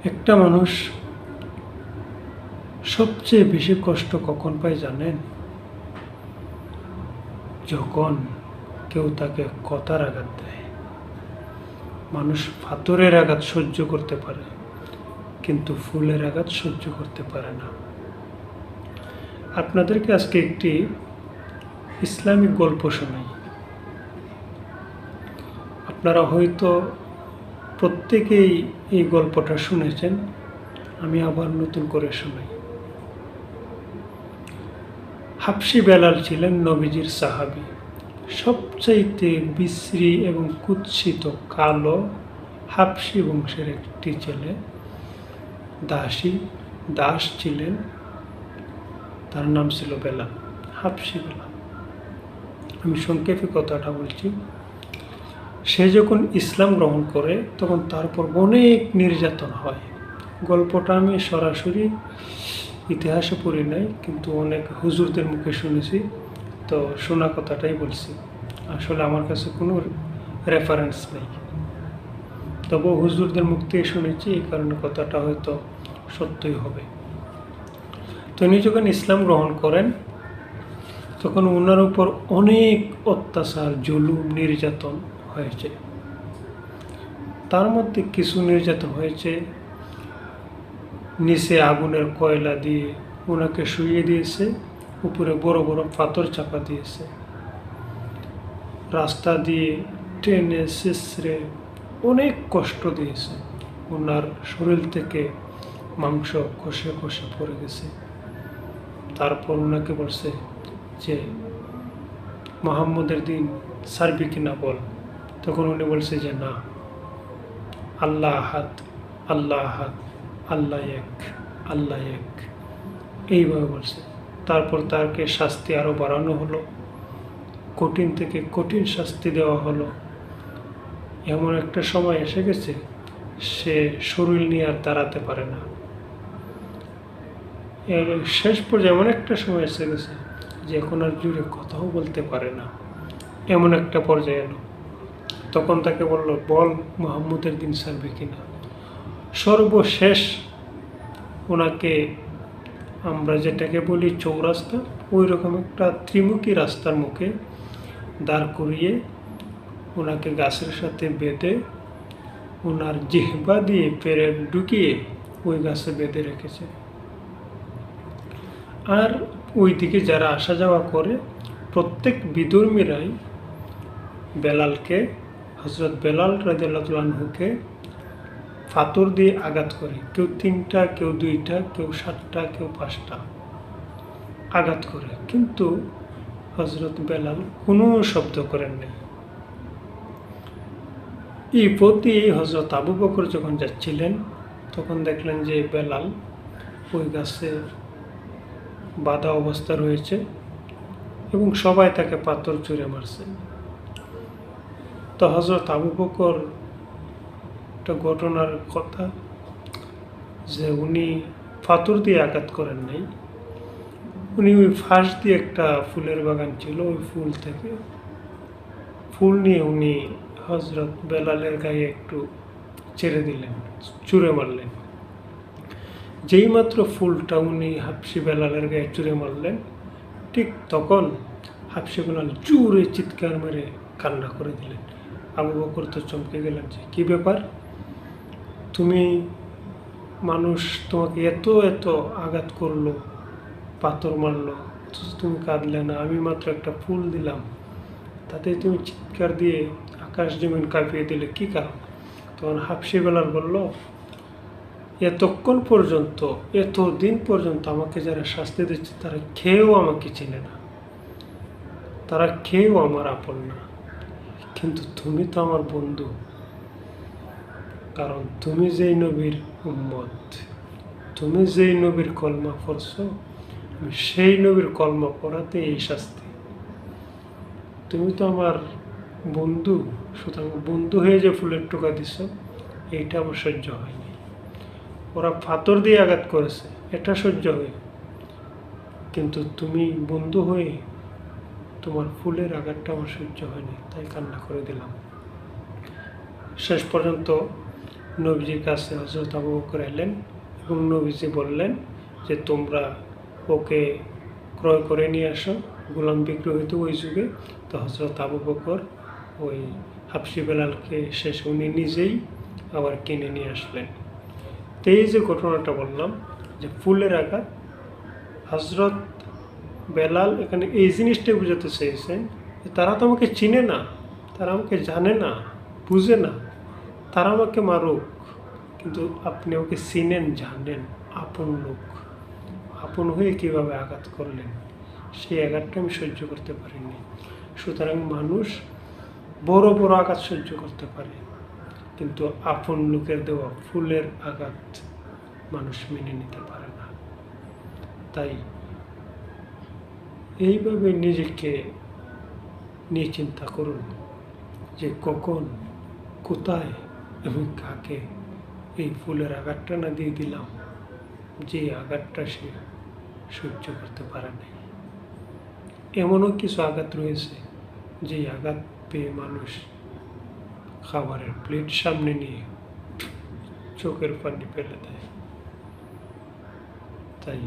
একটা মানুষ সবচেয়ে বেশি কষ্ট কখন পায় জানেন? যখন কেউ তাকে কথার আঘাত দেয়। মানুষ পাথরের আঘাত সহ্য করতে পারে, কিন্তু ফুলের আঘাত সহ্য করতে পারে না। আপনাদেরকে আজকে একটি ইসলামিক গল্প শোনাই। আপনারা হয়তো প্রত্যেকেই এই গল্পটা শুনেছেন, আমি আবার নতুন করে শোনাই। হাবশী বেলাল ছিলেন নবীজির সাহাবী। সবচাইতে বিশ্রী এবং কুৎসিত কালো হাবশী বংশের একটি ছেলে। দাস ছিলেন, তার নাম ছিল বেলাল, হাবশী বেলাল। আমি সংক্ষেপে কথাটা বলছি। সে যখন ইসলাম গ্রহণ করে তখন তার উপর অনেক নির্যাতন হয়। গল্পটা আমি সরাসরি ইতিহাসে পড়ি নাই, কিন্তু অনেক হুজুরদের মুখে শুনেছি, তো শোনা কথাটাই বলছি। আসলে আমার কাছে কোনো রেফারেন্স নেই, তবু হুজুরদের মুখ থেকে শুনেছি, এই কারণে কথাটা হয়তো সত্যই হবে। তো উনি যখন ইসলাম গ্রহণ করেন তখন ওনার উপর অনেক অত্যাচার, জুলুম, নির্যাতন হয়েছে। তার মধ্যে কিছু নির্যাতন হয়েছে, নিচে আগুনের কয়লা দিয়ে ওনাকে শুইয়ে দিয়েছে, উপরে বড় বড় পাথর চাপা দিয়েছে, রাস্তা দিয়ে টেনে শেষরে অনেক কষ্ট দিয়েছে। ওনার শরীর থেকে মাংস কষে কষে পড়ে গেছে। তারপর ওনাকে বলছে যে মুহাম্মদের দিন ছাড়বি কিনা বল। তখন উনি বলছে যে না, আল্লাহ আহাদ, আল্লাহ আহাদ, আল্লাহ এক, আল্লাহ এক, এইভাবে বলছে। তারপর তাকে শাস্তি আরও বাড়ানো হলো, কঠিন থেকে কঠিন শাস্তি দেওয়া হলো। এমন একটা সময় এসে গেছে সে শরীর নিয়ে আর দাঁড়াতে পারে না। শেষ পর্যায়ে এমন একটা সময় এসে গেছে যে এখন আর জুড়ে কথাও বলতে পারে না, এমন একটা পর্যায়ে এলো। তখন তাকে বলল, বল মুহাম্মদের দিন ছাড়বে কিনা। সর্বশেষ ওনাকে আমরা যেটাকে বলি চৌরাস্তা, ওই রকম একটা ত্রিমুখী রাস্তার মুখে দাঁড় করিয়ে ওনাকে গাছের সাথে বেঁধে ওনার জিহ্বা দিয়ে পেরে ঢুকিয়ে ওই গাছে বেঁধে রেখেছে। আর ওই দিকে যারা আসা যাওয়া করে প্রত্যেক বিধর্মীরাই বেলালকে, হযরত বেলাল রাদিয়াল্লাহু আনহুকে পাথর দিয়ে আঘাত করে। কেউ 3টা, কেউ 2টা, কেউ 7টা, কেউ 5টা আঘাত করে, কিন্তু হযরত বেলাল কোনো শব্দ করেন নাই। এই প্রতি হযরত আবু বকর যখন যাচ্ছিলেন তখন দেখলেন যে বেলাল ওই গাছে বাঁধা অবস্থা রয়েছে এবং সবাই তাকে পাথর ছুঁড়ে মারছে। তো হযরত আবু বকর একটা ঘটনার কথা, যে উনি পাথর দিয়ে আঘাত করেন নাই, উনি ওই ফাঁস দিয়ে একটা ফুলের বাগান ছিল, ওই ফুল থেকে ফুল নিয়ে উনি হযরত বেলালের গায়ে একটু ছেড়ে দিলেন, ছুঁড়ে মারলেন। যেই মাত্র ফুলটা উনি হাবশী বেলালের গায়ে ছুঁড়ে মারলেন, ঠিক তখন হাবশী বেলাল জোরে চিৎকার মেরে কান্না করে দিলেন। আবু বকর তো চমকে গেলেন যে কী ব্যাপার, তুমি মানুষ তোমাকে এত এত আঘাত করলো, পাথর মারলো, তুমি কাঁদলে না, আমি মাত্র একটা ফুল দিলাম, তাতে তুমি চিৎকার দিয়ে আকাশ জমিন কাঁপিয়ে দিলে, কী কারণ? তখন হাবশী বেলাল বলল, এতক্ষণ পর্যন্ত, এতদিন পর্যন্ত আমাকে যারা শাস্তি দিচ্ছে তারা খেয়েও আমাকে চিনে না, তারা খেয়েও আমার আপন না, কিন্তু তুমি তো আমার বন্ধু, কারণ তুমি যেই নবীর উম্মত, তুমি যেই নবীর কলমা পড়ছো, সেই নবীর কলমা পড়াতে এই শাস্তি। তুমি তো আমার বন্ধু, সুতরাং বন্ধু হয়ে যে ফুলের টোকা দিছ, এইটা আমার সহ্য হয়নি। ওরা পাথর দিয়ে আঘাত করেছে, এটা সহ্য হয়, কিন্তু তুমি বন্ধু হয়ে তোমার ফুলের আঘাতটা আমার সহ্য হয়নি, তাই কান্না করে দিলাম। শেষ পর্যন্ত নবীজির কাছে হযরত আবু বকর এলেন এবং নবীজি বললেন যে তোমরা ওকে ক্রয় করে নিয়ে আসো। গোলাম বিক্রি হইতো ওই যুগে। তো হযরত আবু বকর ওই হাবশি বেলালকে শেষে উনি নিজেই আবার কিনে নিয়ে আসলেন। তো এই যে ঘটনাটা বললাম যে ফুলের আঘাত, হযরত বেলাল এখানে এই জিনিসটাই বোঝাতে চেয়েছেন যে তারা তো আমাকে চিনে না, তারা আমাকে জানে না, বুঝে না, তারা আমাকে মারুক, কিন্তু আপনি ওকে চিনেন, জানেন, আপন লোক, আপন হয়ে কীভাবে আঘাত করলেন, সেই আঘাতটা আমি সহ্য করতে পারিনি। সুতরাং মানুষ বড় বড় আঘাত সহ্য করতে পারে, কিন্তু আপন লোকের দেওয়া ফুলের আঘাত মানুষ মেনে নিতে পারে না। তাই এইভাবে নিজেকে নিয়ে চিন্তা করুন যে কখন, কোথায় এবং কাকে এই ফুলের আঘাতটা না দিয়ে দিলাম, যে আঘাতটা সে সহ্য করতে পারে নাই। এমনও কিছু আঘাত রয়েছে যে আঘাত পেয়ে মানুষ খাবারের প্লেট সামনে নিয়ে চোখের পানি ফেলে দেয়। তাই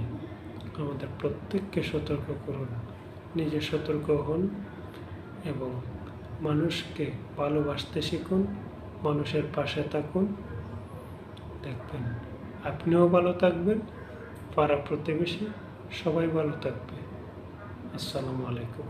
আমাদের প্রত্যেককে সতর্ক করুন, নিজে সতর্ক হন এবং মানুষকে ভালোবাসতে শিখুন, মানুষের পাশে থাকুন। দেখবেন আপনিও ভালো থাকবেন, পাড়া প্রতিবেশী সবাই ভালো থাকবে। আসসালামু আলাইকুম।